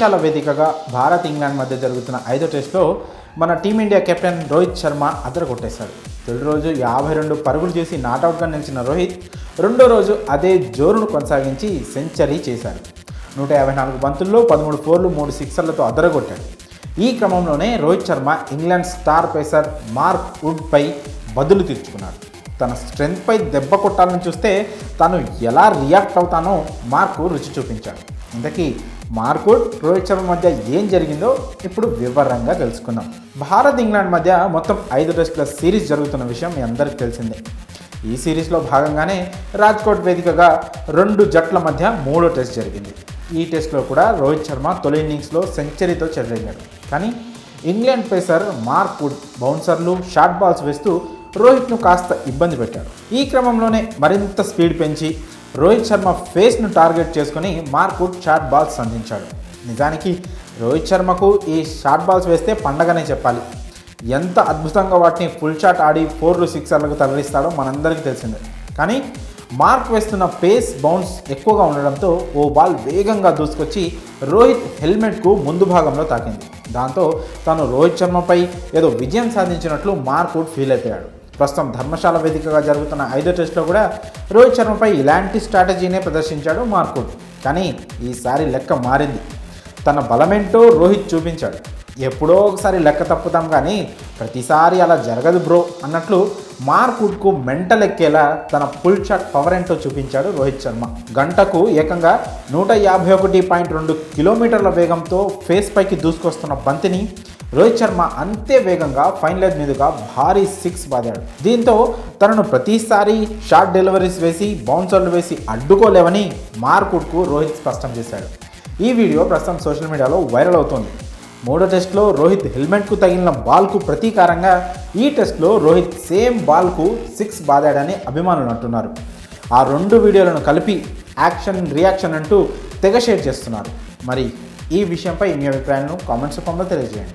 ధర్మశాల వేదికగా భారత్ ఇంగ్లాండ్ మధ్య జరుగుతున్న 5వ టెస్టులో మన టీమిండియా కెప్టెన్ రోహిత్ శర్మ అదరగొట్టేశాడు. తొలి రోజు 52 పరుగులు చేసి నాటౌట్గా నిలిచిన రోహిత్ రెండో రోజు అదే జోరును కొనసాగించి సెంచరీ చేశాడు. 154 బంతుల్లో 13 ఫోర్లు 3 సిక్సర్లతో అదరగొట్టాడు. ఈ క్రమంలోనే Rohit Sharma England star pacer Mark వుడ్పై బదులు తీర్చుకున్నాడు. తన స్ట్రెంగ్త్పై దెబ్బ కొట్టాలని చూస్తే తాను ఎలా రియాక్ట్ అవుతానో మార్క్ రుచి చూపించాడు. ఇంతకీ మార్క్ వుడ్, రోహిత్ శర్మ మధ్య ఏం జరిగిందో ఇప్పుడు వివరంగా తెలుసుకుందాం. భారత్ ఇంగ్లాండ్ మధ్య మొత్తం 5 టెస్టుల సిరీస్ జరుగుతున్న విషయం మీ అందరికీ తెలిసిందే. ఈ సిరీస్లో భాగంగానే రాజ్కోట్ వేదికగా 2 జట్ల మధ్య 3వ టెస్ట్ జరిగింది. ఈ టెస్ట్లో కూడా రోహిత్ శర్మ తొలి ఇన్నింగ్స్లో సెంచరీతో చెలరేగాడు. కానీ ఇంగ్లాండ్ పేసర్ మార్క్ వుడ్ బౌన్సర్లు, షార్ట్ బాల్స్ వేస్తూ రోహిత్ను కాస్త ఇబ్బంది పెట్టాడు. ఈ క్రమంలోనే మరింత స్పీడ్ పెంచి రోహిత్ శర్మ ఫేస్ను టార్గెట్ చేసుకుని మార్క్ వుడ్ షార్ట్ బాల్స్ సంధించాడు. నిజానికి రోహిత్ శర్మకు ఈ షార్ట్ బాల్స్ వేస్తే పండగనే చెప్పాలి. ఎంత అద్భుతంగా వాటిని ఫుల్ షాట్ ఆడి 4లు 6లకు తరలిస్తాడో మనందరికీ తెలిసిందే. కానీ మార్క్ వేస్తున్న పేస్, బౌన్స్ ఎక్కువగా ఉండడంతో ఓ బాల్ వేగంగా దూసుకొచ్చి రోహిత్ హెల్మెట్కు ముందు భాగంలో తాకింది. దాంతో తాను రోహిత్ శర్మపై ఏదో విజయం సాధించినట్లు మార్క్ వుడ్ ఫీల్ అయిపోయాడు. ప్రస్తుతం ధర్మశాల వేదికగా జరుగుతున్న 5వ టెస్టులో కూడా రోహిత్ శర్మపై ఇలాంటి స్ట్రాటజీనే ప్రదర్శించాడు మార్క్ వుడ్. కానీ ఈసారి లెక్క మారింది. తన బలమేంటో రోహిత్ చూపించాడు. ఎప్పుడో ఒకసారి లెక్క తప్పుతాం కానీ ప్రతిసారి అలా జరగదు బ్రో అన్నట్లు మార్క్ వుడ్కు మెంటల్ ఎక్కేలా తన ఫుల్ షాట్ పవర్ ఏంటో చూపించాడు రోహిత్ శర్మ. గంటకు ఏకంగా 151.2 కిలోమీటర్ల వేగంతో ఫేస్ పైకి దూసుకొస్తున్న బంతిని రోహిత్ శర్మ అంతే వేగంగా ఫైన్ లెగ్ మీదుగా భారీ 6 బాదాడు. దీంతో తనను ప్రతిసారి షార్ట్ డెలివరీస్ వేసి, బౌన్సర్లు వేసి అడ్డుకోలేవని మార్క్ వుడ్కు రోహిత్ స్పష్టం చేశాడు. ఈ వీడియో ప్రస్తుతం సోషల్ మీడియాలో వైరల్ అవుతోంది. 3వ టెస్ట్లో రోహిత్ హెల్మెట్కు తగిలిన బాల్కు ప్రతీకారంగా ఈ టెస్ట్లో రోహిత్ సేమ్ బాల్కు 6 బాదాడని అభిమానులు అంటున్నారు. ఆ 2 వీడియోలను కలిపి యాక్షన్ రియాక్షన్ అంటూ తెగ షేర్ చేస్తున్నారు. మరి ఈ విషయంపై మీ అభిప్రాయాలను కామెంట్స్ రూపంలో తెలియజేయండి.